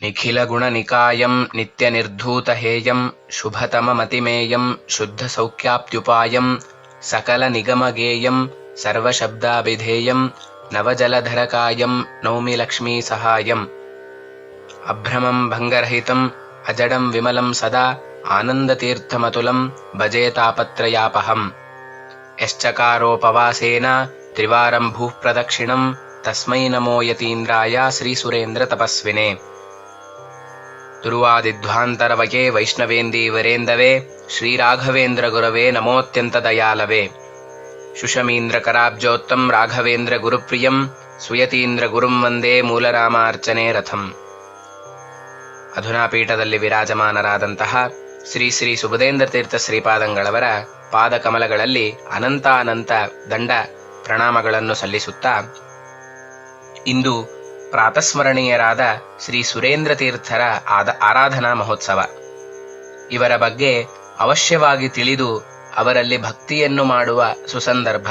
ನಿಖಿಲಗುಣನಿಕಾಯಂ ನಿತ್ಯನಿರ್ಧೂತಹೇಯಂ ಶುಭತಮಮತಿಮೇಯಂ ಶುದ್ಧಸೌಖ್ಯಾಪ್ತ್ಯುಪಾಯಂ ಸಕಲನಿಗಮಗೇಯಂ ಸರ್ವಶಬ್ದಾಭಿಧೇಯಂ ನವಜಲಧರಕಾಯಂ Naomi ಲಕ್ಷ್ಮೀಸಹಾಯಂ ಅಭ್ರಮಂ ಭಂಗರಹಿತಂ ಅಜಡಂ ವಿಮಲಂ ಸದಾ ಆನಂದತೀರ್ಥಮತುಲಂ ಭಜೆ ತಾಪತ್ರಯಾಪಹಂ ಯಶ್ಚಕಾರೋಪವಾಸೇನ ತ್ರಿವಾರಂ ಭೂಃ ಪ್ರದಕ್ಷಿಣಂ ತಸ್ಮೈ ನಮೋ ಯತೀಂದ್ರಾಯ ಶ್ರೀಸುರೇಂದ್ರ ತಪಸ್ವಿನೇ ತುರುವಾದಿಧ್ವಾಂತರವಯೇ ವೈಷ್ಣವೇಂದೀವರೇಂದವೇ ಶ್ರೀರಾಘವೇಂದ್ರ ಗುರವೇ ನಮೋತ್ಯಂತ ದಯಾಲವೇ ಶುಷಮೀಂದ್ರ ಕರಾಬ್ಜೋತ್ತಂ ರಾಘವೇಂದ್ರ ಗುರುಪ್ರಿಯಂ ಸುಯತೀಂದ್ರ ಗುರುಂ ವಂದೇ ಮೂಲರಾಮಾರ್ಚನೆ ರಥಂ. ಅಧುನಾಪೀಠದಲ್ಲಿ ವಿರಾಜಮಾನರಾದಂತಹ ಶ್ರೀ ಶ್ರೀ ಸುಬುಧೇಂದ್ರ ತೀರ್ಥ ಶ್ರೀಪಾದಂಗಳವರ ಪಾದಕಮಲಗಳಲ್ಲಿ ಅನಂತಾನಂತ ದಂಡ ಪ್ರಣಾಮಗಳನ್ನು ಸಲ್ಲಿಸುತ್ತಾ ಇಂದು ಪ್ರಾತಸ್ಮರಣೀಯರಾದ ಶ್ರೀ ಸುರೇಂದ್ರ ತೀರ್ಥರ ಆರಾಧನಾ ಮಹೋತ್ಸವ. ಇವರ ಬಗ್ಗೆ ಅವಶ್ಯವಾಗಿ ತಿಳಿದು ಅವರಲ್ಲಿ ಭಕ್ತಿಯನ್ನು ಮಾಡುವ ಸುಸಂದರ್ಭ.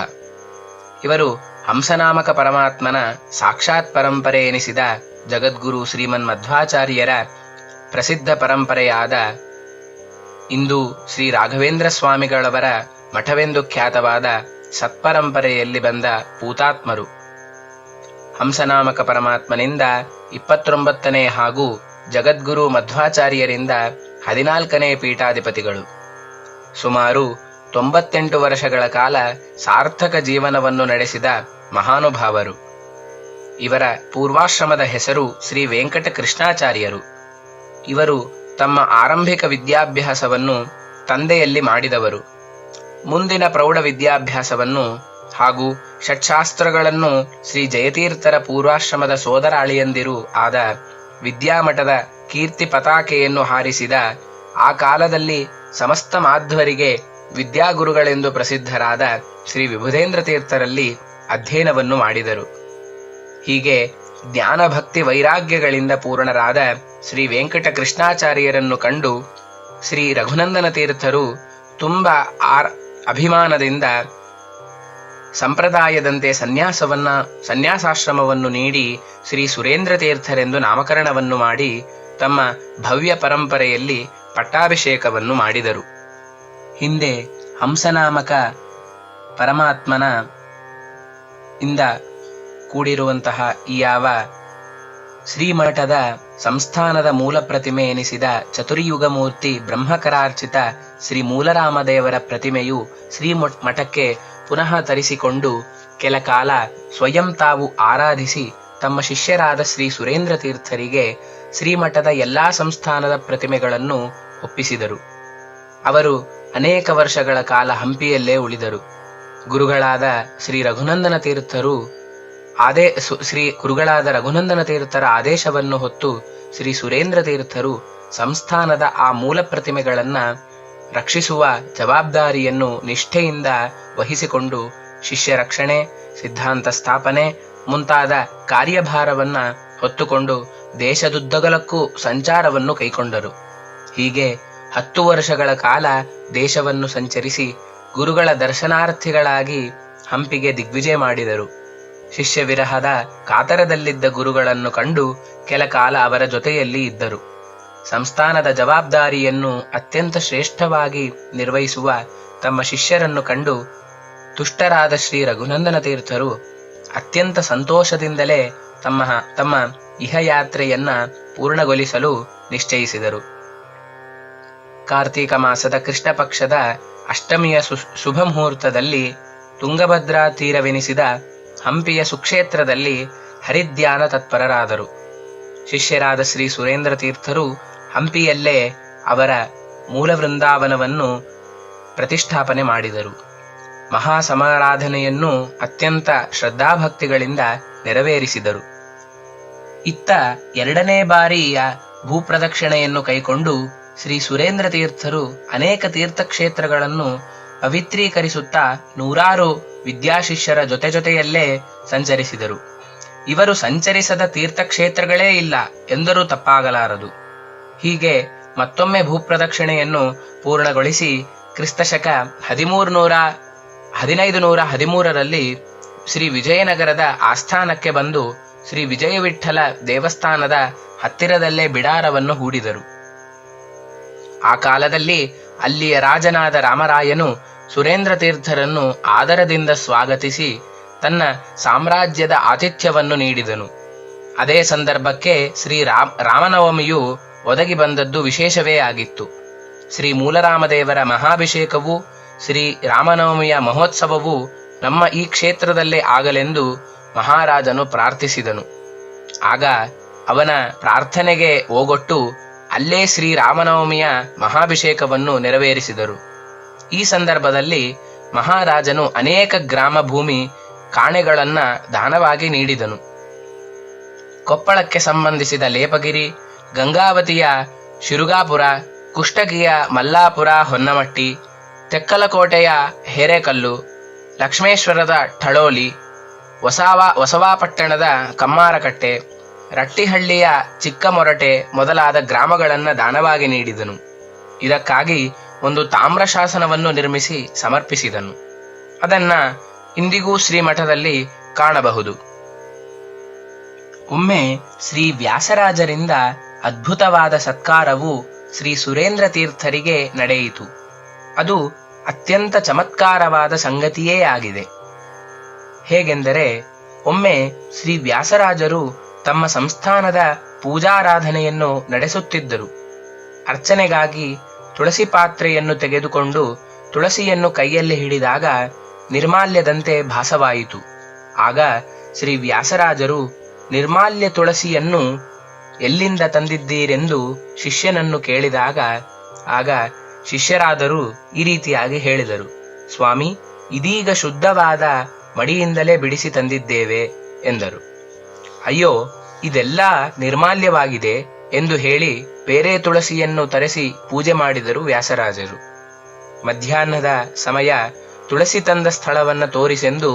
ಇವರು ಹಂಸನಾಮಕ ಪರಮಾತ್ಮನ ಸಾಕ್ಷಾತ್ ಪರಂಪರೆ ಎನಿಸಿದ ಜಗದ್ಗುರು ಶ್ರೀಮನ್ ಮಧ್ವಾಚಾರ್ಯರ ಪ್ರಸಿದ್ಧ ಪರಂಪರೆಯಾದ ಇಂದು ಶ್ರೀ ರಾಘವೇಂದ್ರ ಸ್ವಾಮಿಗಳವರ ಮಠವೆಂದು ಖ್ಯಾತವಾದ ಸತ್ಪರಂಪರೆಯಲ್ಲಿ ಬಂದ ಪೂತಾತ್ಮರು. ಹಂಸನಾಮಕ ಪರಮಾತ್ಮನಿಂದ 29ನೇ ಹಾಗೂ ಜಗದ್ಗುರು ಮಧ್ವಾಚಾರ್ಯರಿಂದ 14ನೇ ಪೀಠಾಧಿಪತಿಗಳು. ಸುಮಾರು 98 ವರ್ಷಗಳ ಕಾಲ ಸಾರ್ಥಕ ಜೀವನವನ್ನು ನಡೆಸಿದ ಮಹಾನುಭಾವರು. ಇವರ ಪೂರ್ವಾಶ್ರಮದ ಹೆಸರು ಶ್ರೀ ವೆಂಕಟ ಕೃಷ್ಣಾಚಾರ್ಯರು. ಇವರು ತಮ್ಮ ಆರಂಭಿಕ ವಿದ್ಯಾಭ್ಯಾಸವನ್ನು ತಂದೆಯಲ್ಲಿ ಮಾಡಿದವರು. ಮುಂದಿನ ಪ್ರೌಢ ವಿದ್ಯಾಭ್ಯಾಸವನ್ನು ಹಾಗೂ ಷಟ್ಶಾಸ್ತ್ರಗಳನ್ನು ಶ್ರೀ ಜಯತೀರ್ಥರ ಪೂರ್ವಾಶ್ರಮದ ಸೋದರ ಅಳಿಯಂದಿರು ಆದ ವಿದ್ಯಾಮಠದ ಕೀರ್ತಿ ಪತಾಕೆಯನ್ನು ಹಾರಿಸಿದ ಆ ಕಾಲದಲ್ಲಿ ಸಮಸ್ತ ಮಾಧ್ವರಿಗೆ ವಿದ್ಯಾಗುರುಗಳೆಂದು ಪ್ರಸಿದ್ಧರಾದ ಶ್ರೀ ವಿಬುಧೇಂದ್ರ ತೀರ್ಥರಲ್ಲಿ ಅಧ್ಯಯನವನ್ನು ಮಾಡಿದರು. ಹೀಗೆ ಜ್ಞಾನಭಕ್ತಿ ವೈರಾಗ್ಯಗಳಿಂದ ಪೂರ್ಣರಾದ ಶ್ರೀ ವೆಂಕಟ ಕೃಷ್ಣಾಚಾರ್ಯರನ್ನು ಕಂಡು ಶ್ರೀ ರಘುನಂದನ ತೀರ್ಥರು ತುಂಬ ಅಭಿಮಾನದಿಂದ ಸಂಪ್ರದಾಯದಂತೆ ಸನ್ಯಾಸಾಶ್ರಮವನ್ನು ನೀಡಿ ಶ್ರೀ ಸುರೇಂದ್ರ ತೀರ್ಥರೆಂದು ನಾಮಕರಣವನ್ನು ಮಾಡಿ ತಮ್ಮ ಭವ್ಯ ಪರಂಪರೆಯಲ್ಲಿ ಪಟ್ಟಾಭಿಷೇಕವನ್ನು ಮಾಡಿದರು. ಹಿಂದೆ ಹಂಸನಾಮಕ ಪರಮಾತ್ಮನ ಇಂದ ಕೂಡಿರುವಂತಹ ಈ ಯಾವ ಶ್ರೀಮಠದ ಸಂಸ್ಥಾನದ ಮೂಲ ಪ್ರತಿಮೆ ಎನಿಸಿದ ಚತುರ್ಯುಗಮೂರ್ತಿ ಬ್ರಹ್ಮಕರಾರ್ಚಿತ ಶ್ರೀ ಮೂಲರಾಮದೇವರ ಪ್ರತಿಮೆಯು ಶ್ರೀಮಠಕ್ಕೆ ಪುನಃ ತರಿಸಿಕೊಂಡು ಕೆಲ ಕಾಲ ಸ್ವಯಂ ತಾವು ಆರಾಧಿಸಿ ತಮ್ಮ ಶಿಷ್ಯರಾದ ಶ್ರೀ ಸುರೇಂದ್ರ ತೀರ್ಥರಿಗೆ ಶ್ರೀಮಠದ ಎಲ್ಲಾ ಸಂಸ್ಥಾನದ ಪ್ರತಿಮೆಗಳನ್ನು ಒಪ್ಪಿಸಿದರು. ಅವರು ಅನೇಕ ವರ್ಷಗಳ ಕಾಲ ಹಂಪಿಯಲ್ಲೇ ಉಳಿದರು. ಗುರುಗಳಾದ ರಘುನಂದನ ತೀರ್ಥರ ಆದೇಶವನ್ನು ಹೊತ್ತು ಶ್ರೀ ಸುರೇಂದ್ರ ತೀರ್ಥರು ಸಂಸ್ಥಾನದ ಆ ಮೂಲ ಪ್ರತಿಮೆಗಳನ್ನ ರಕ್ಷಿಸುವ ಜವಾಬ್ದಾರಿಯನ್ನು ನಿಷ್ಠೆಯಿಂದ ವಹಿಸಿಕೊಂಡು ಶಿಷ್ಯ ರಕ್ಷಣೆ, ಸಿದ್ಧಾಂತ ಸ್ಥಾಪನೆ ಮುಂತಾದ ಕಾರ್ಯಭಾರವನ್ನ ಹೊತ್ತುಕೊಂಡು ದೇಶದುದ್ದಗಲಕ್ಕೂ ಸಂಚಾರವನ್ನು ಕೈಕೊಂಡರು. ಹೀಗೆ 10 ವರ್ಷಗಳ ಕಾಲ ದೇಶವನ್ನು ಸಂಚರಿಸಿ ಗುರುಗಳ ದರ್ಶನಾರ್ಥಿಗಳಾಗಿ ಹಂಪಿಗೆ ದಿಗ್ವಿಜಯ ಮಾಡಿದರು. ಶಿಷ್ಯ ವಿರಹದ ಕಾತರದಲ್ಲಿದ್ದ ಗುರುಗಳನ್ನು ಕಂಡು ಕೆಲ ಕಾಲ ಅವರ ಜೊತೆಯಲ್ಲಿ ಇದ್ದರು. ಸಂಸ್ಥಾನದ ಜವಾಬ್ದಾರಿಯನ್ನು ಅತ್ಯಂತ ಶ್ರೇಷ್ಠವಾಗಿ ನಿರ್ವಹಿಸುವ ತಮ್ಮ ಶಿಷ್ಯರನ್ನು ಕಂಡು ತುಷ್ಟರಾದ ಶ್ರೀ ರಘುನಂದನ ತೀರ್ಥರು ಅತ್ಯಂತ ಸಂತೋಷದಿಂದಲೇ ತಮ್ಮ ಇಹಯಾತ್ರೆಯನ್ನ ಪೂರ್ಣಗೊಳಿಸಲು ನಿಶ್ಚಯಿಸಿದರು. ಕಾರ್ತೀಕ ಮಾಸದ ಕೃಷ್ಣ ಪಕ್ಷದ ಅಷ್ಟಮಿಯ ಶುಭ ಮುಹೂರ್ತದಲ್ಲಿ ತುಂಗಭದ್ರಾ ತೀರವೆನಿಸಿದ ಹಂಪಿಯ ಸುಕ್ಷೇತ್ರದಲ್ಲಿ ಹರಿಧ್ಯಾನ ತತ್ಪರರಾದರು. ಶಿಷ್ಯರಾದ ಶ್ರೀ ಸುರೇಂದ್ರ ತೀರ್ಥರು ಹಂಪಿಯಲ್ಲೇ ಅವರ ಮೂಲ ವೃಂದಾವನವನ್ನು ಪ್ರತಿಷ್ಠಾಪನೆ ಮಾಡಿದರು. ಮಹಾಸಮಾರಾಧನೆಯನ್ನು ಅತ್ಯಂತ ಶ್ರದ್ಧಾಭಕ್ತಿಗಳಿಂದ ನೆರವೇರಿಸಿದರು. ಇತ್ತ 2ನೇ ಬಾರಿಯ ಭೂಪ್ರದಕ್ಷಿಣೆಯನ್ನು ಕೈಕೊಂಡು ಶ್ರೀ ಸುರೇಂದ್ರ ತೀರ್ಥರು ಅನೇಕ ತೀರ್ಥಕ್ಷೇತ್ರಗಳನ್ನು ಪವಿತ್ರೀಕರಿಸುತ್ತಾ ನೂರಾರು ವಿದ್ಯಾಶಿಷ್ಯರ ಜೊತೆಯಲ್ಲೇ ಸಂಚರಿಸಿದರು. ಇವರು ಸಂಚರಿಸದ ತೀರ್ಥಕ್ಷೇತ್ರಗಳೇ ಇಲ್ಲ ಎಂದರೂ ತಪ್ಪಾಗಲಾರದು. ಹೀಗೆ ಮತ್ತೊಮ್ಮೆ ಭೂಪ್ರದಕ್ಷಿಣೆಯನ್ನು ಪೂರ್ಣಗೊಳಿಸಿ ಕ್ರಿಸ್ತಶಕ 1513ರಲ್ಲಿ ಶ್ರೀ ವಿಜಯನಗರದ ಆಸ್ಥಾನಕ್ಕೆ ಬಂದು ಶ್ರೀ ವಿಜಯವಿಠಲ ದೇವಸ್ಥಾನದ ಹತ್ತಿರದಲ್ಲೇ ಬಿಡಾರವನ್ನು ಹೂಡಿದರು. ಆ ಕಾಲದಲ್ಲಿ ಅಲ್ಲಿಯ ರಾಜನಾದ ರಾಮರಾಯನು ಸುರೇಂದ್ರ ತೀರ್ಥರನ್ನು ಆದರದಿಂದ ಸ್ವಾಗತಿಸಿ ತನ್ನ ಸಾಮ್ರಾಜ್ಯದ ಆತಿಥ್ಯವನ್ನು ನೀಡಿದನು. ಅದೇ ಸಂದರ್ಭಕ್ಕೆ ರಾಮನವಮಿಯು ಒದಗಿ ಬಂದದ್ದು ವಿಶೇಷವೇ ಆಗಿತ್ತು. ಶ್ರೀ ಮೂಲರಾಮದೇವರ ಮಹಾಭಿಷೇಕವೂ ಶ್ರೀ ರಾಮನವಮಿಯ ಮಹೋತ್ಸವವೂ ನಮ್ಮ ಈ ಕ್ಷೇತ್ರದಲ್ಲೇ ಆಗಲೆಂದು ಮಹಾರಾಜನು ಪ್ರಾರ್ಥಿಸಿದನು. ಆಗ ಅವನ ಪ್ರಾರ್ಥನೆಗೆ ಓಗೊಟ್ಟು ಅಲ್ಲೇ ಶ್ರೀ ರಾಮನವಮಿಯ ಮಹಾಭಿಷೇಕವನ್ನು ನೆರವೇರಿಸಿದರು. ಈ ಸಂದರ್ಭದಲ್ಲಿ ಮಹಾರಾಜನು ಅನೇಕ ಗ್ರಾಮ ಭೂಮಿ ಕಾಣೆಗಳನ್ನ ದಾನವಾಗಿ ನೀಡಿದನು. ಕೊಪ್ಪಳಕ್ಕೆ ಸಂಬಂಧಿಸಿದ ಲೇಪಗಿರಿ, ಗಂಗಾವತಿಯ ಶಿರುಗಾಪುರ, ಕುಷ್ಟಗಿಯ ಮಲ್ಲಾಪುರ ಹೊನ್ನಮಟ್ಟಿ, ತೆಕ್ಕಲಕೋಟೆಯ ಹೇರೆಕಲ್ಲು, ಲಕ್ಷ್ಮೇಶ್ವರದ ಠಳೋಲಿ, ಹೊಸವಾಪಟ್ಟಣದ ಕಮ್ಮಾರಕಟ್ಟೆ, ರಟ್ಟಿಹಳ್ಳಿಯ ಚಿಕ್ಕಮೊರಟೆ ಮೊದಲಾದ ಗ್ರಾಮಗಳನ್ನು ದಾನವಾಗಿ ನೀಡಿದನು. ಇದಕ್ಕಾಗಿ ಒಂದು ತಾಮ್ರ ಶಾಸನವನ್ನು ನಿರ್ಮಿಸಿ ಸಮರ್ಪಿಸಿದನು. ಅದನ್ನ ಇಂದಿಗೂ ಶ್ರೀಮಠದಲ್ಲಿ ಕಾಣಬಹುದು. ಒಮ್ಮೆ ಶ್ರೀ ವ್ಯಾಸರಾಜರಿಂದ ಅದ್ಭುತವಾದ ಸತ್ಕಾರವು ಶ್ರೀ ಸುರೇಂದ್ರ ತೀರ್ಥರಿಗೆ ನಡೆಯಿತು. ಅದು ಅತ್ಯಂತ ಚಮತ್ಕಾರವಾದ ಸಂಗತಿಯೇ ಆಗಿದೆ. ಹೇಗೆಂದರೆ, ಒಮ್ಮೆ ಶ್ರೀ ವ್ಯಾಸರಾಜರು ತಮ್ಮ ಸಂಸ್ಥಾನದ ಪೂಜಾರಾಧನೆಯನ್ನು ನಡೆಸುತ್ತಿದ್ದರು. ಅರ್ಚನೆಗಾಗಿ ತುಳಸಿ ಪಾತ್ರೆಯನ್ನು ತೆಗೆದುಕೊಂಡು ತುಳಸಿಯನ್ನು ಕೈಯಲ್ಲಿ ಹಿಡಿದಾಗ ನಿರ್ಮಾಲ್ಯದಂತೆ ಭಾಸವಾಯಿತು. ಆಗ ಶ್ರೀ ವ್ಯಾಸರಾಜರು ನಿರ್ಮಾಲ್ಯ ತುಳಸಿಯನ್ನು ಎಲ್ಲಿಂದ ತಂದಿದ್ದೀರೆಂದು ಶಿಷ್ಯನನ್ನು ಕೇಳಿದಾಗ ಆಗ ಶಿಷ್ಯರಾದರೂ ಈ ರೀತಿಯಾಗಿ ಹೇಳಿದರು, ಸ್ವಾಮಿ, ಇದೀಗ ಶುದ್ಧವಾದ ಮಡಿಯಿಂದಲೇ ಬಿಡಿಸಿ ತಂದಿದ್ದೇವೆ ಎಂದರು. ಅಯ್ಯೋ, ಇದೆಲ್ಲ ನಿರ್ಮಾಲ್ಯವಾಗಿದೆ ಎಂದು ಹೇಳಿ ಬೇರೆ ತುಳಸಿಯನ್ನು ತರಿಸಿ ಪೂಜೆ ಮಾಡಿದರು ವ್ಯಾಸರಾಜರು. ಮಧ್ಯಾಹ್ನದ ಸಮಯ ತುಳಸಿ ತಂದ ಸ್ಥಳವನ್ನು ತೋರಿಸೆಂದು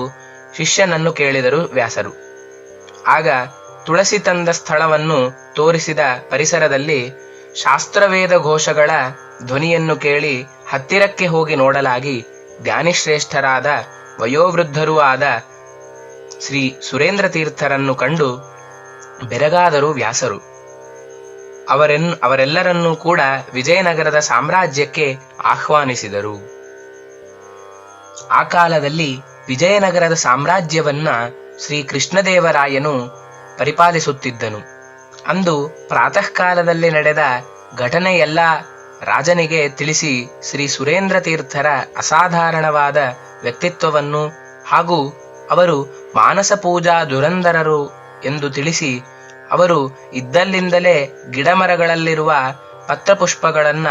ಶಿಷ್ಯನನ್ನು ಕೇಳಿದರು ವ್ಯಾಸರು. ಆಗ ತುಳಸಿ ತಂದ ಸ್ಥಳವನ್ನು ತೋರಿಸಿದ ಪರಿಸರದಲ್ಲಿ ಶಾಸ್ತ್ರವೇದ ಘೋಷಗಳ ಧ್ವನಿಯನ್ನು ಕೇಳಿ ಹತ್ತಿರಕ್ಕೆ ಹೋಗಿ ನೋಡಲಾಗಿ ಜ್ಞಾನಿಶ್ರೇಷ್ಠರಾದ ವಯೋವೃದ್ಧರೂ ಆದ ಶ್ರೀ ಸುರೇಂದ್ರ ತೀರ್ಥರನ್ನು ಕಂಡು ಬೆರಗಾದರು ವ್ಯಾಸರು. ಅವರೆಲ್ಲರನ್ನೂ ಕೂಡ ವಿಜಯನಗರದ ಸಾಮ್ರಾಜ್ಯಕ್ಕೆ ಆಹ್ವಾನಿಸಿದರು. ಆ ಕಾಲದಲ್ಲಿ ವಿಜಯನಗರದ ಸಾಮ್ರಾಜ್ಯವನ್ನ ಶ್ರೀ ಕೃಷ್ಣದೇವರಾಯನು ಪರಿಪಾಲಿಸುತ್ತಿದ್ದನು. ಅಂದು ಪ್ರಾತಃ ಕಾಲದಲ್ಲಿ ನಡೆದ ಘಟನೆಯೆಲ್ಲ ರಾಜನಿಗೆ ತಿಳಿಸಿ ಶ್ರೀ ಸುರೇಂದ್ರ ತೀರ್ಥರ ಅಸಾಧಾರಣವಾದ ವ್ಯಕ್ತಿತ್ವವನ್ನು ಹಾಗೂ ಅವರು ಮಾನಸ ಪೂಜಾ ದುರಂಧರರು ಎಂದು ತಿಳಿಸಿ ಅವರು ಇದ್ದಲ್ಲಿಂದಲೇ ಗಿಡಮರಗಳಲ್ಲಿರುವ ಪತ್ರಪುಷ್ಪಗಳನ್ನ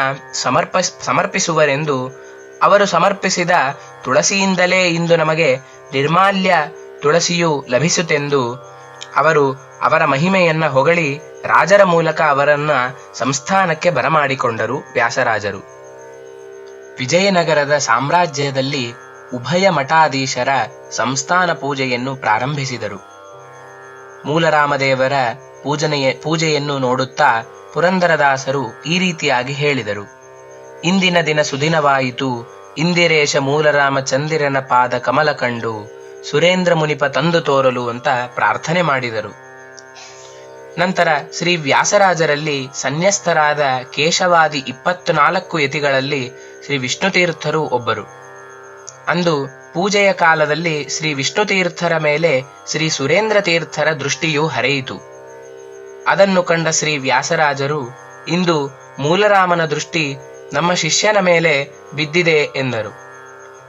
ಸಮರ್ಪಿಸುವರೆಂದು, ಅವರು ಸಮರ್ಪಿಸಿದ ತುಳಸಿಯಿಂದಲೇ ಇಂದು ನಮಗೆ ನಿರ್ಮಾಲ್ಯ ತುಳಸಿಯು ಲಭಿಸುತ್ತೆಂದು ಅವರ ಮಹಿಮೆಯನ್ನ ಹೊಗಳಿ ರಾಜರ ಮೂಲಕ ಅವರನ್ನ ಸಂಸ್ಥಾನಕ್ಕೆ ಬರಮಾಡಿಕೊಂಡರು ವ್ಯಾಸರಾಜರು. ವಿಜಯನಗರದ ಸಾಮ್ರಾಜ್ಯದಲ್ಲಿ ಉಭಯ ಮಠಾಧೀಶರ ಸಂಸ್ಥಾನ ಪೂಜೆಯನ್ನು ಪ್ರಾರಂಭಿಸಿದರು. ಮೂಲರಾಮದೇವರ ಪೂಜೆಯನ್ನು ನೋಡುತ್ತಾ ಪುರಂದರದಾಸರು ಈ ರೀತಿಯಾಗಿ ಹೇಳಿದರು, ಇಂದಿನ ದಿನ ಸುದಿನವಾಯಿತು, ಇಂದಿರೇಶ ಮೂಲರಾಮಚಂದಿರನ ಪಾದ ಕಮಲ ಕಂಡು ಸುರೇಂದ್ರ ಮುನಿಪ ತಂದು ತೋರಲು ಅಂತ ಪ್ರಾರ್ಥನೆ ಮಾಡಿದರು. ನಂತರ ಶ್ರೀ ವ್ಯಾಸರಾಜರಲ್ಲಿ ಸನ್ಯಸ್ತರಾದ ಕೇಶವಾದಿ 24 ಯತಿಗಳಲ್ಲಿ ಶ್ರೀ ವಿಷ್ಣುತೀರ್ಥರು ಒಬ್ಬರು. ಅಂದು ಪೂಜೆಯ ಕಾಲದಲ್ಲಿ ಶ್ರೀ ವಿಷ್ಣುತೀರ್ಥರ ಮೇಲೆ ಶ್ರೀ ಸುರೇಂದ್ರ ತೀರ್ಥರ ದೃಷ್ಟಿಯು ಹರಿಯಿತು. ಅದನ್ನು ಕಂಡ ಶ್ರೀ ವ್ಯಾಸರಾಜರು, ಇಂದು ಮೂಲರಾಮನ ದೃಷ್ಟಿ ನಮ್ಮ ಶಿಷ್ಯನ ಮೇಲೆ ಬಿದ್ದಿದೆ ಎಂದರು.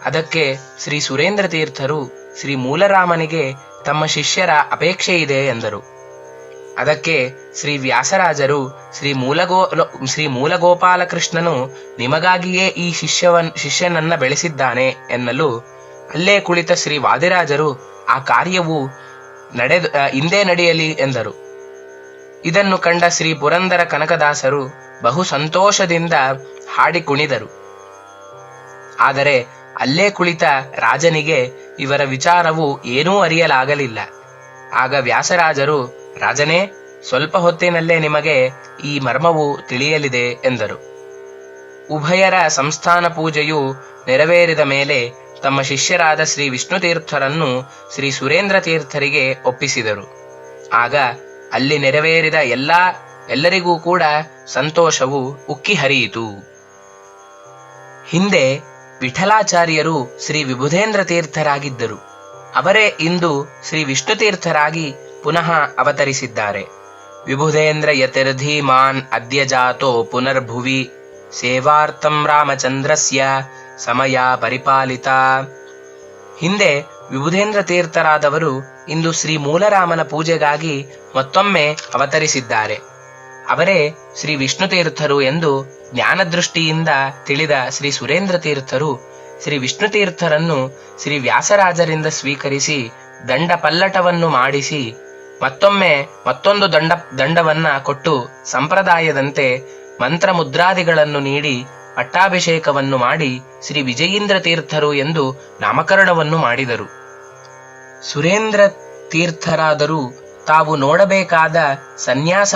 ಅದಕ್ಕೆ ಶ್ರೀ ಸುರೇಂದ್ರ ತೀರ್ಥರು, ಶ್ರೀ ಮೂಲರಾಮನಿಗೆ ತಮ್ಮ ಶಿಷ್ಯರ ಅಪೇಕ್ಷೆ ಇದೆ ಎಂದರು. ಅದಕ್ಕೆ ಶ್ರೀ ವ್ಯಾಸರಾಜರು, ಶ್ರೀ ಮೂಲಗೋಪಾಲಕೃಷ್ಣನು ನಿಮಗಾಗಿಯೇ ಈ ಶಿಷ್ಯನನ್ನ ಬೆಳೆಸಿದ್ದಾನೆ ಎನ್ನಲು, ಅಲ್ಲೇ ಕುಳಿತ ಶ್ರೀ ವಾದಿರಾಜರು, ಆ ಕಾರ್ಯವು ಇಂದೇ ನಡೆಯಲಿ ಎಂದರು. ಇದನ್ನು ಕಂಡ ಶ್ರೀ ಪುರಂದರ ಕನಕದಾಸರು ಬಹು ಸಂತೋಷದಿಂದ ಹಾಡಿ ಕುಣಿದರು. ಆದರೆ ಅಲ್ಲೇ ಕುಳಿತ ರಾಜನಿಗೆ ಇವರ ವಿಚಾರವು ಏನೂ ಅರಿಯಲಾಗಲಿಲ್ಲ. ಆಗ ವ್ಯಾಸರಾಜರು, ರಾಜನೇ, ಸ್ವಲ್ಪ ಹೊತ್ತಿನಲ್ಲೇ ನಿಮಗೆ ಈ ಮರ್ಮವು ತಿಳಿಯಲಿದೆ ಎಂದರು. ಉಭಯರ ಸಂಸ್ಥಾನ ಪೂಜೆಯು ನೆರವೇರಿದ ಮೇಲೆ ತಮ್ಮ ಶಿಷ್ಯರಾದ ಶ್ರೀ ವಿಷ್ಣುತೀರ್ಥರನ್ನು ಶ್ರೀ ಸುರೇಂದ್ರ ತೀರ್ಥರಿಗೆ ಒಪ್ಪಿಸಿದರು. ಆಗ ಅಲ್ಲಿ ನೆರವೇರಿದ ಎಲ್ಲರಿಗೂ ಕೂಡ ಸಂತೋಷವು ಉಕ್ಕಿ ಹರಿಯಿತು. ಹಿಂದೆ ವಿಠಲಾಚಾರ್ಯರು ಶ್ರೀ ವಿಬುಧೇಂದ್ರ ತೀರ್ಥರಾಗಿದ್ದರು. ಅವರೇ ಇಂದು ಶ್ರೀ ವಿಷ್ಣು ತೀರ್ಥರಾಗಿ ಪುನಃ ಅವತರಿಸಿದ್ದಾರೆ. ವಿಬುಧೇಂದ್ರ ಯತಿರ್ಧೀಮಾನ್ ಅದ್ಯ ಜಾತೋ ಪುನರ್ಭುವಿ ಸೇವಾರ್ಥಂ ರಾಮಚಂದ್ರಸ್ಯ ಸಮಯ ಪರಿಪಾಲಿತ. ಹಿಂದೆ ವಿಬುಧೇಂದ್ರ ತೀರ್ಥರಾದವರು ಇಂದು ಶ್ರೀ ಮೂಲರಾಮನ ಪೂಜೆಗಾಗಿ ಮತ್ತೊಮ್ಮೆ ಅವತರಿಸಿದ್ದಾರೆ. ಅವರೇ ಶ್ರೀ ವಿಷ್ಣು ತೀರ್ಥರು ಎಂದು ಜ್ಞಾನದೃಷ್ಟಿಯಿಂದ ತಿಳಿದ ಶ್ರೀ ಸುರೇಂದ್ರ ತೀರ್ಥರು ಶ್ರೀ ವಿಷ್ಣು ತೀರ್ಥರನ್ನು ಶ್ರೀ ವ್ಯಾಸರಾಜರಿಂದ ಸ್ವೀಕರಿಸಿ ದಂಡ ಪಲ್ಲಟವನ್ನು ಮಾಡಿಸಿ ಮತ್ತೊಂದು ದಂಡವನ್ನ ಕೊಟ್ಟು ಸಂಪ್ರದಾಯದಂತೆ ಮಂತ್ರ ಮುದ್ರಾದಿಗಳನ್ನು ನೀಡಿ ಪಟ್ಟಾಭಿಷೇಕವನ್ನು ಮಾಡಿ ಶ್ರೀ ವಿಜಯೀಂದ್ರ ತೀರ್ಥರು ಎಂದು ನಾಮಕರಣವನ್ನು ಮಾಡಿದರು. ಸುರೇಂದ್ರ ತೀರ್ಥರಾದರೂ ತಾವು ನೀಡಬೇಕಾದ ಸನ್ಯಾಸ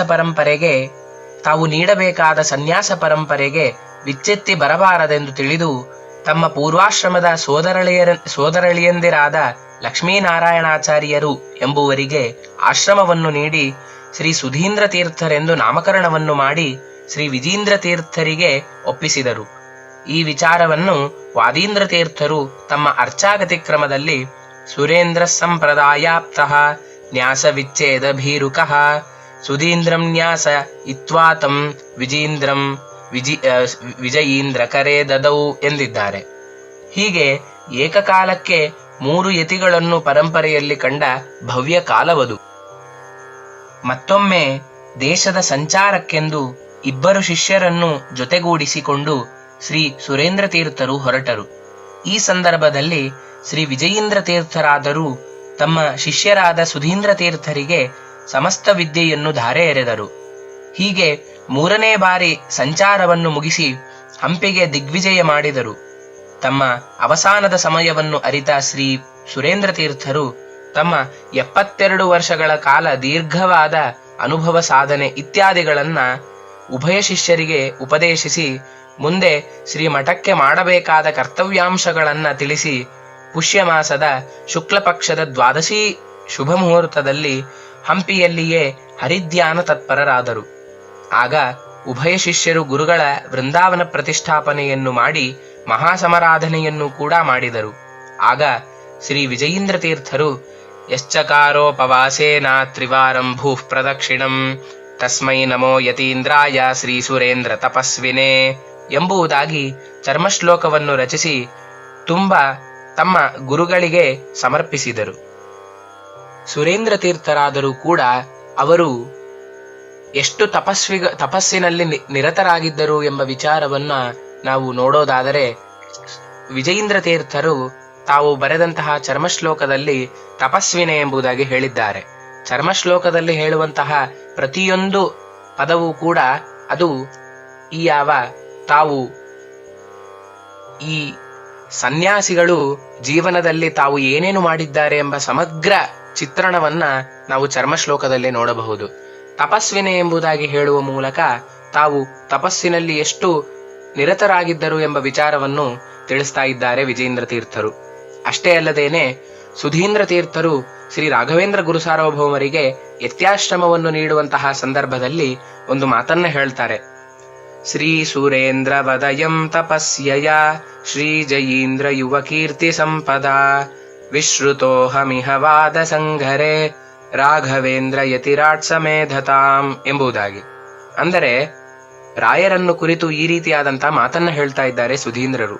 ಪರಂಪರೆಗೆ ವಿಚ್ಚೆತ್ತಿ ಬರಬಾರದೆಂದು ತಿಳಿದು ತಮ್ಮ ಪೂರ್ವಾಶ್ರಮದ ಸೋದರಳಿಯಂದಿರಾದ ಲಕ್ಷ್ಮೀನಾರಾಯಣಾಚಾರ್ಯರು ಎಂಬುವರಿಗೆ ಆಶ್ರಮವನ್ನು ನೀಡಿ ಶ್ರೀ ಸುಧೀಂದ್ರ ತೀರ್ಥರೆಂದು ನಾಮಕರಣವನ್ನು ಮಾಡಿ ಶ್ರೀ ವಿಜೀಂದ್ರ ತೀರ್ಥರಿಗೆ ಒಪ್ಪಿಸಿದರು. ಈ ವಿಚಾರವನ್ನು ವಾದೀಂದ್ರ ತೀರ್ಥರು ತಮ್ಮ ಅರ್ಚಾಗತಿ ಕ್ರಮದಲ್ಲಿ ಸುರೇಂದ್ರ ಸಂಪ್ರದಾಯಾಪ್ತಃ ನ್ಯಾಸ ವಿಚ್ಛೇದ ಭೀರುಕಃ ಸುಧೀಂದ್ರಂ ನ್ಯಾಸ ಇತ್ವಾತಂ ವಿಜಯೀಂದ್ರ ಕರೆ ದದೌ ಎಂದಿದ್ದಾರೆ. ಹೀಗೆ ಏಕಕಾಲಕ್ಕೆ 3 ಯತಿಗಳನ್ನು ಪರಂಪರೆಯಲ್ಲಿ ಕಂಡ ಭವ್ಯ ಕಾಲವದು. ಮತ್ತೊಮ್ಮೆ ದೇಶದ ಸಂಚಾರಕ್ಕೆಂದು 2 ಶಿಷ್ಯರನ್ನು ಜೊತೆಗೂಡಿಸಿಕೊಂಡು ಶ್ರೀ ಸುರೇಂದ್ರ ತೀರ್ಥರು ಹೊರಟರು. ಈ ಸಂದರ್ಭದಲ್ಲಿ ಶ್ರೀ ವಿಜಯೀಂದ್ರ ತೀರ್ಥರಾದರೂ ತಮ್ಮ ಶಿಷ್ಯರಾದ ಸುಧೀಂದ್ರ ತೀರ್ಥರಿಗೆ ಸಮಸ್ತ ವಿದ್ಯೆಯನ್ನು ಧಾರೆ ಎರೆದರು. ಹೀಗೆ 3ನೇ ಬಾರಿ ಸಂಚಾರವನ್ನು ಮುಗಿಸಿ ಹಂಪಿಗೆ ದಿಗ್ವಿಜಯ ಮಾಡಿದರು. ತಮ್ಮ ಅವಸಾನದ ಸಮಯವನ್ನು ಅರಿತ ಶ್ರೀ ಸುರೇಂದ್ರ ತೀರ್ಥರು ತಮ್ಮ 72 ವರ್ಷಗಳ ಕಾಲ ದೀರ್ಘವಾದ ಅನುಭವ ಸಾಧನೆ ಇತ್ಯಾದಿಗಳನ್ನ ಉಭಯ ಶಿಷ್ಯರಿಗೆ ಉಪದೇಶಿಸಿ ಮುಂದೆ ಶ್ರೀಮಠಕ್ಕೆ ಮಾಡಬೇಕಾದ ಕರ್ತವ್ಯಾಂಶಗಳನ್ನ ತಿಳಿಸಿ ಪುಷ್ಯ ಮಾಸದ ಶುಕ್ಲ ಪಕ್ಷದ ದ್ವಾದಶಿ ಶುಭ ಮುಹೂರ್ತದಲ್ಲಿ ಹಂಪಿಯಲ್ಲಿಯೇ ಹರಿಧ್ಯಾನ ತತ್ಪರರಾದರು. ಆಗ ಉಭಯ ಶಿಷ್ಯರು ಗುರುಗಳ ವೃಂದಾವನ ಪ್ರತಿಷ್ಠಾಪನೆಯನ್ನು ಮಾಡಿ ಮಹಾಸಮಾರಾಧನೆಯನ್ನು ಕೂಡ ಮಾಡಿದರು. ಆಗ ಶ್ರೀ ವಿಜಯೀಂದ್ರ ತೀರ್ಥರು ಯಶ್ಚಕಾರೋಪವಾಸೇನ ತ್ರಿವಾರಂ ಭೂಃ ಪ್ರದಕ್ಷಿಣಂ ತಸ್ಮೈ ನಮೋ ಯತೀಂದ್ರಾಯ ಶ್ರೀ ಸುರೇಂದ್ರ ತಪಸ್ವಿನೇ ಎಂಬುದಾಗಿ ಚರ್ಮಶ್ಲೋಕವನ್ನು ರಚಿಸಿ ತಮ್ಮ ಗುರುಗಳಿಗೆ ಸಮರ್ಪಿಸಿದರು. ಸುರೇಂದ್ರ ತೀರ್ಥರಾದರೂ ಕೂಡ ಅವರು ಎಷ್ಟು ತಪಸ್ಸಿನಲ್ಲಿ ನಿರತರಾಗಿದ್ದರು ಎಂಬ ವಿಚಾರವನ್ನ ನಾವು ನೋಡೋದಾದರೆ ವಿಜಯೀಂದ್ರ ತೀರ್ಥರು ತಾವು ಬರೆದಂತಹ ಚರ್ಮಶ್ಲೋಕದಲ್ಲಿ ತಪಸ್ವಿನೇ ಎಂಬುದಾಗಿ ಹೇಳಿದ್ದಾರೆ. ಚರ್ಮಶ್ಲೋಕದಲ್ಲಿ ಹೇಳುವಂತಹ ಪ್ರತಿಯೊಂದು ಪದವೂ ಕೂಡ ಅದು ಈ ಸನ್ಯಾಸಿಗಳು ಜೀವನದಲ್ಲಿ ತಾವು ಏನೇನು ಮಾಡಿದ್ದಾರೆ ಎಂಬ ಸಮಗ್ರ ಚಿತ್ರಣವನ್ನ ನಾವು ಚರ್ಮಶ್ಲೋಕದಲ್ಲಿ ನೋಡಬಹುದು. ತಪಸ್ವಿನೇ ಎಂಬುದಾಗಿ ಹೇಳುವ ಮೂಲಕ ತಾವು ತಪಸ್ಸಿನಲ್ಲಿ ಎಷ್ಟು ನಿರತರಾಗಿದ್ದರು ಎಂಬ ವಿಚಾರವನ್ನು ತಿಳಿಸ್ತಾ ಇದ್ದಾರೆ ವಿಜಯೀಂದ್ರ ತೀರ್ಥರು. ಅಷ್ಟೇ ಅಲ್ಲದೇನೆ ಸುಧೀಂದ್ರ ತೀರ್ಥರು ಶ್ರೀ ರಾಘವೇಂದ್ರ ಗುರು ಸಾರ್ವಭೌಮರಿಗೆ ಯತ್ಯಾಶ್ರಮವನ್ನು ನೀಡುವಂತಹ ಸಂದರ್ಭದಲ್ಲಿ ಒಂದು ಮಾತನ್ನ ಹೇಳ್ತಾರೆ. ಶ್ರೀ ಸುರೇಂದ್ರ ವದಯಂ ತಪಸ್ಯಯ ಶ್ರೀ ಜಯೀಂದ್ರ ಯುವ ಕೀರ್ತಿ ಸಂಪದ ವಿಶ್ರುತೋಹಮಿಹ ವಾದ ಸಂಘರೆ ರಾಘವೇಂದ್ರ ಯತಿರಾಟ್ ಸಮೇಧತಾಂ ಎಂಬುದಾಗಿ. ಅಂದರೆ ರಾಯರನ್ನು ಕುರಿತು ಈ ರೀತಿಯಾದಂತಹ ಮಾತನ್ನ ಹೇಳ್ತಾ ಇದ್ದಾರೆ ಸುಧೀಂದ್ರರು.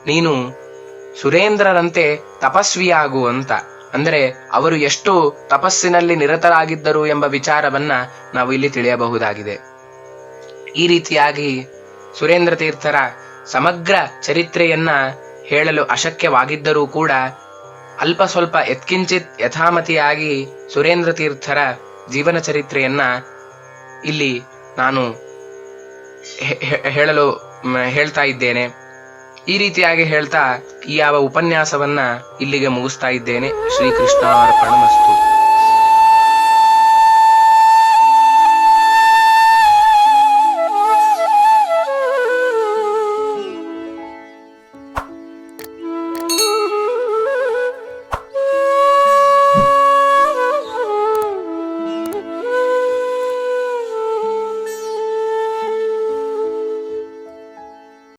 ನೀನು ಸುರೇಂದ್ರರಂತೆ ತಪಸ್ವಿಯಾಗು ಅಂತ. ಅಂದರೆ ಅವರು ಎಷ್ಟು ತಪಸ್ಸಿನಲ್ಲಿ ನಿರತರಾಗಿದ್ದರು ಎಂಬ ವಿಚಾರವನ್ನ ನಾವು ಇಲ್ಲಿ ತಿಳಿಯಬಹುದಾಗಿದೆ. ಈ ರೀತಿಯಾಗಿ ಸುರೇಂದ್ರ ತೀರ್ಥರ ಸಮಗ್ರ ಚರಿತ್ರೆಯನ್ನ ಹೇಳಲು ಅಶಕ್ಯವಾಗಿದ್ದರೂ ಕೂಡ ಅಲ್ಪ ಸ್ವಲ್ಪ ಯತ್ಕಿಂಚಿತ್ ಯಥಾಮತಿಯಾಗಿ ಸುರೇಂದ್ರ ತೀರ್ಥರ ಜೀವನ ಚರಿತ್ರೆಯನ್ನ ಇಲ್ಲಿ ನಾನು ಹೇಳ್ತಾ ಇದ್ದೇನೆ. ಈ ರೀತಿಯಾಗಿ ಹೇಳ್ತಾ ಈ ಉಪನ್ಯಾಸವನ್ನ ಇಲ್ಲಿಗೆ ಮುಗಿಸ್ತಾ ಇದ್ದೇನೆ. ಶ್ರೀಕೃಷ್ಣಾರ್ಪಣಮಸ್ತು.